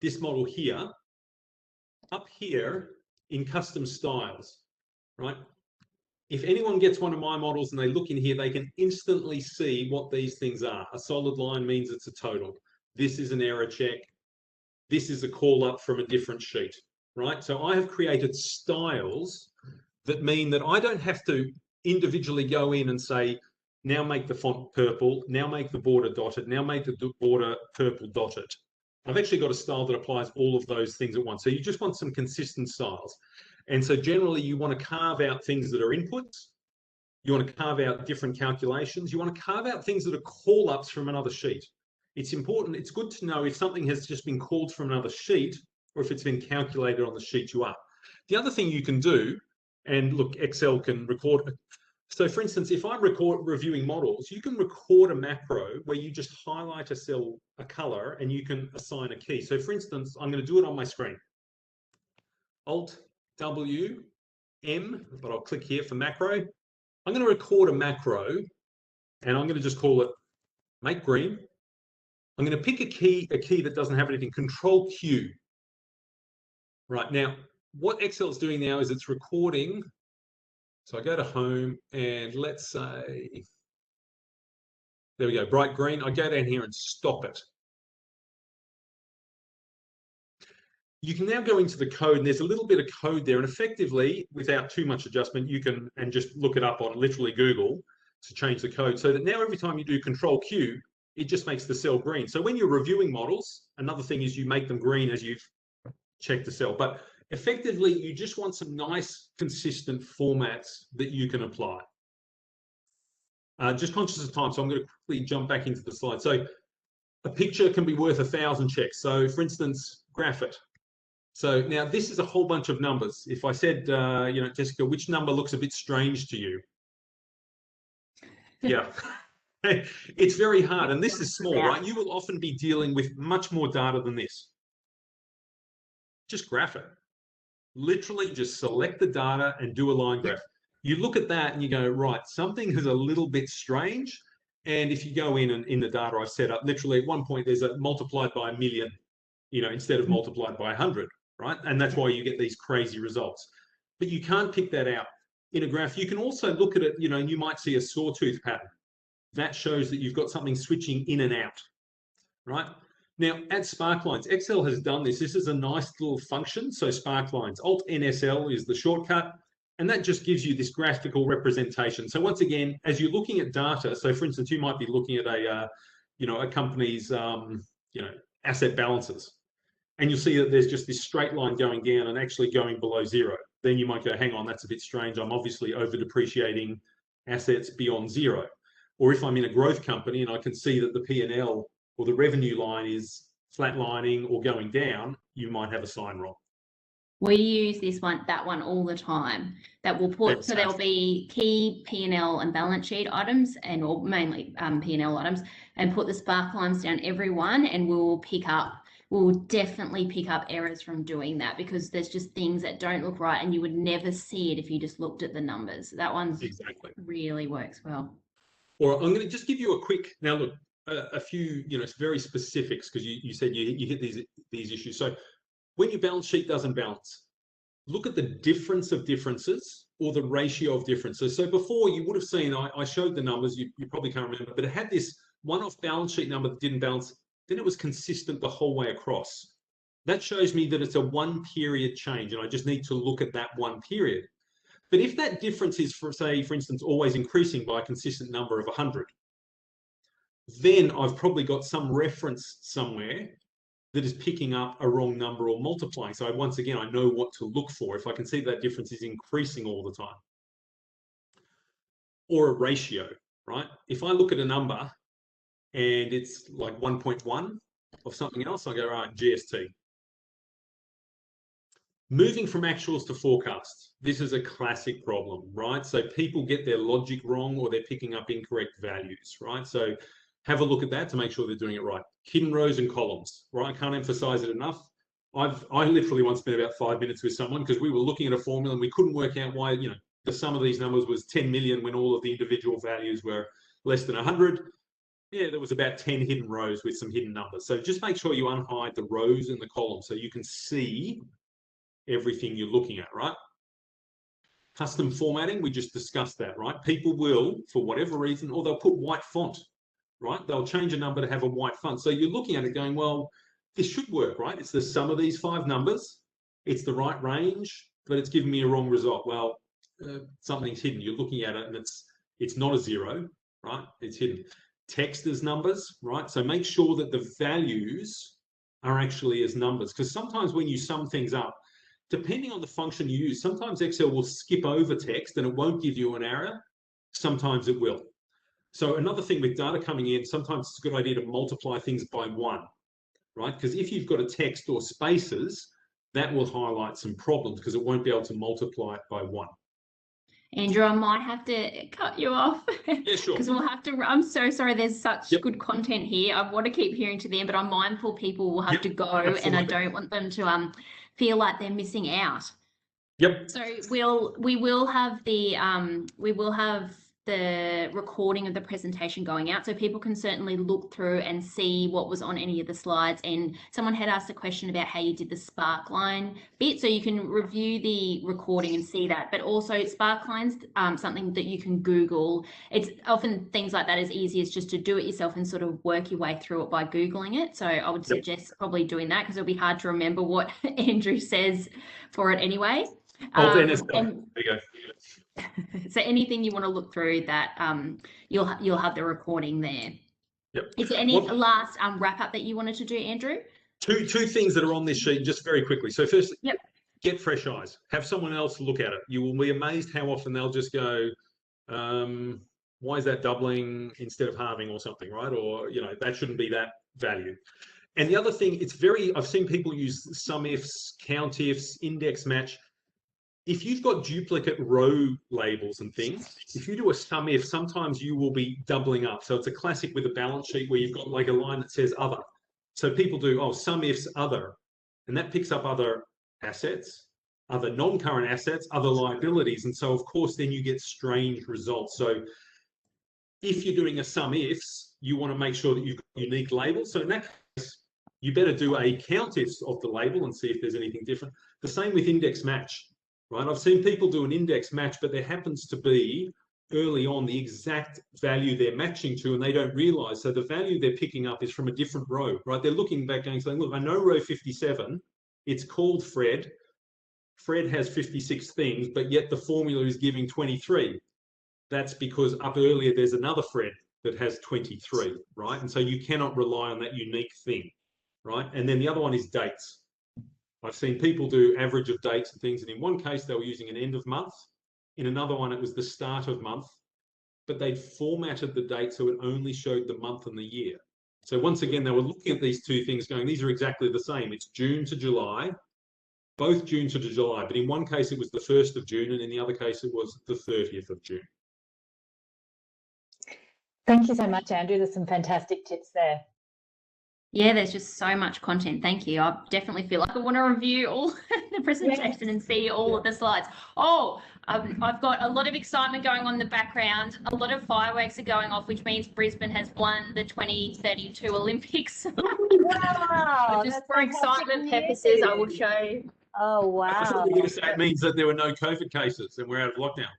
this model here, up here in custom styles, right? If anyone gets one of my models and they look in here, they can instantly see what these things are. A solid line means it's a total. This is an error check. This is a call up from a different sheet, right? So I have created styles that mean that I don't have to individually go in and say, now make the font purple, now make the border dotted, now make the border purple dotted. I've actually got a style that applies all of those things at once. So you just want some consistent styles. And so generally you want to carve out things that are inputs. You want to carve out different calculations. You want to carve out things that are call-ups from another sheet. It's important, it's good to know if something has just been called from another sheet or if it's been calculated on the sheet you are. The other thing you can do, and look, Excel can record. So for instance, if I'm reviewing models, you can record a macro where you just highlight a cell, a color, and you can assign a key. So for instance, I'm going to do it on my screen. Alt W M, but I'll click here for macro. I'm going to record a macro and I'm going to just call it make green. I'm going to pick a key that doesn't have anything, Control Q. Right now, what Excel is doing now is it's recording. So I go to home and let's say, there we go, bright green. I go down here and stop it. You can now go into the code and there's a little bit of code there, and effectively, without too much adjustment, you can, and just look it up on literally Google to change the code, so that now every time you do Control Q, it just makes the cell green. So when you're reviewing models, another thing is you make them green as you've checked the cell. But effectively, you just want some nice, consistent formats that you can apply. Just conscious of time, so I'm going to quickly jump back into the slide. So a picture can be worth 1,000 checks. So for instance, graph it. So now this is a whole bunch of numbers. If I said, you know, Jessica, which number looks a bit strange to you? Yeah, it's very hard. And this is small, right? You will often be dealing with much more data than this. Just graph it. Literally just select the data and do a line graph. You look at that and you go, right, something is a little bit strange. And if you go in and in the data I've set up, literally at one point there's a multiplied by 1,000,000, you know, instead of multiplied by 100, right? And that's why you get these crazy results. But you can't pick that out in a graph. You can also look at it, you know, and you might see a sawtooth pattern. That shows that you've got something switching in and out, right? Now, add sparklines. Excel has done this. This is a nice little function. So sparklines, Alt NSL is the shortcut, and that just gives you this graphical representation. So once again, as you're looking at data, so for instance, you might be looking at a, you know, a company's, you know, asset balances, and you'll see that there's just this straight line going down and actually going below zero. Then you might go, hang on, that's a bit strange. I'm obviously over depreciating assets beyond zero. Or if I'm in a growth company and I can see that the P&L or the revenue line is flatlining or going down, you might have a sign wrong. We use that one all the time. That will put, so there'll be key P&L and balance sheet items, and or mainly P&L items, and put the sparklines down every one, and we'll definitely pick up errors from doing that, because there's just things that don't look right and you would never see it if you just looked at the numbers. That one really works well. Or I'm going to just give you a quick, now look, a few, you know, very specifics, because you said you hit these issues. So when your balance sheet doesn't balance, look at the difference of differences or the ratio of differences. So before, you would have seen, I showed the numbers, you probably can't remember, but it had this one-off balance sheet number that didn't balance, then it was consistent the whole way across. That shows me that it's a one-period change, and I just need to look at that one period. But if that difference is, for instance, always increasing by a consistent number of 100, then I've probably got some reference somewhere that is picking up a wrong number or multiplying. So once again, I know what to look for if I can see that difference is increasing all the time. Or a ratio, right? If I look at a number and it's like 1.1 of something else, I go, right, GST. Moving from actuals to forecasts. This is a classic problem, right? So people get their logic wrong or they're picking up incorrect values, right? So have a look at that to make sure they're doing it right. Hidden rows and columns, right? I can't emphasize it enough. I literally once spent about 5 minutes with someone because we were looking at a formula and we couldn't work out why, you know, the sum of these numbers was 10 million when all of the individual values were less than 100. Yeah, there was about 10 hidden rows with some hidden numbers. So just make sure you unhide the rows and the columns so you can see everything you're looking at, right? Custom formatting, we just discussed that, right? People will, for whatever reason, or they'll put white font, right? They'll change a number to have a white font. So you're looking at it going, well, this should work, right? It's the sum of these 5 numbers. It's the right range, but it's giving me a wrong result. Well, something's hidden. You're looking at it and it's not a 0, right? It's hidden. Text as numbers, right? So make sure that the values are actually as numbers, because sometimes when you sum things up, depending on the function you use, sometimes Excel will skip over text and it won't give you an error. Sometimes it will. So another thing with data coming in, sometimes it's a good idea to multiply things by 1, right? Because if you've got a text or spaces, that will highlight some problems because it won't be able to multiply it by 1. Andrew, I might have to cut you off. Yeah, sure. Because we'll have to, I'm so sorry, there's such good content here. I want to keep hearing to them, but I'm mindful people will have to go absolutely. And I don't want them to feel like they're missing out. Yep. So we will have the recording of the presentation going out, so people can certainly look through and see what was on any of the slides. And someone had asked a question about how you did the sparkline bit, so you can review the recording and see that. But also sparkline's something that you can Google. It's often things like that is easy as just to do it yourself and sort of work your way through it by Googling it. So I would suggest probably doing that because it'll be hard to remember what Andrew says for it anyway. There you go. So anything you want to look through that, you'll have the recording there. Yep. Is there any last wrap up that you wanted to do, Andrew? Two things that are on this sheet, just very quickly. So first, get fresh eyes. Have someone else look at it. You will be amazed how often they'll just go, why is that doubling instead of halving or something, right? Or, you know, that shouldn't be that value. And the other thing, I've seen people use sum ifs, count ifs, index match. If you've got duplicate row labels and things, if you do a sum if, sometimes you will be doubling up. So it's a classic with a balance sheet where you've got like a line that says other. So people do, sum ifs other, and that picks up other assets, other non-current assets, other liabilities. And so of course, then you get strange results. So if you're doing a sum ifs, you want to make sure that you've got unique labels. So in that case, you better do a count ifs of the label and see if there's anything different. The same with index match. Right, I've seen people do an index match, but there happens to be early on the exact value they're matching to, and they don't realize. So the value they're picking up is from a different row, right? They're looking back going, saying, look, I know row 57, it's called Fred. Fred has 56 things, but yet the formula is giving 23. That's because up earlier, there's another Fred that has 23, right? And so you cannot rely on that unique thing, right? And then the other one is dates. I've seen people do average of dates and things, and in one case they were using an end of month. In another one, it was the start of month, but they'd formatted the date so it only showed the month and the year. So once again, they were looking at these two things going, these are exactly the same. It's June to July, both June to July, but in one case it was the 1st of June, and in the other case it was the 30th of June. Thank you so much, Andrew. There's some fantastic tips there. Yeah, there's just so much content. Thank you. I definitely feel like I want to review all the presentation and see all of the slides. I've got a lot of excitement going on in the background. A lot of fireworks are going off, which means Brisbane has won the 2032 Olympics. Wow. Just for excitement purposes, I will show you. Oh, wow. I was going to say it means that there were no COVID cases and we're out of lockdown.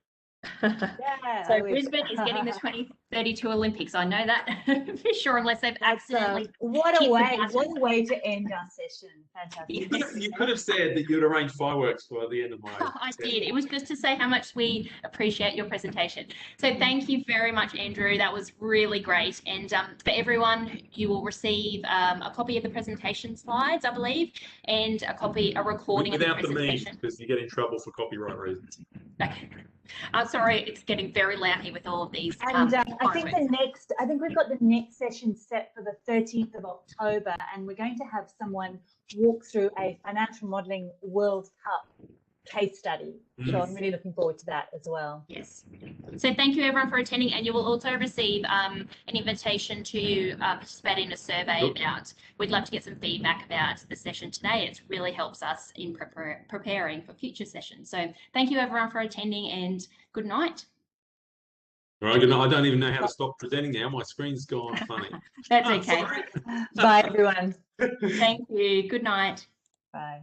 Yeah, So Brisbane is getting the 2032 Olympics. I know that for sure, unless they've accidentally. what a hit the way! button. What a way to end our session. Fantastic. Yes. You could have said that you'd arrange fireworks for the end of my. I did. It was just to say how much we appreciate your presentation. So thank you very much, Andrew. That was really great. And for everyone, you will receive a copy of the presentation slides, I believe, and a recording Without of the memes, presentation. because you get in trouble for copyright reasons. Okay. I'm sorry, it's getting very loud here with all of these. And I think we've got the next session set for the 13th of October, and we're going to have someone walk through a financial modelling World Cup case study. So I'm really looking forward to that as well. Yes. So thank you everyone for attending, and you will also receive an invitation to participate in a survey about. We'd love to get some feedback about the session today. It really helps us in preparing for future sessions. So thank you everyone for attending, and good night. All right, good night. I don't even know how to stop presenting now. My screen's gone funny. That's okay. Bye, everyone. Thank you. Good night. Bye.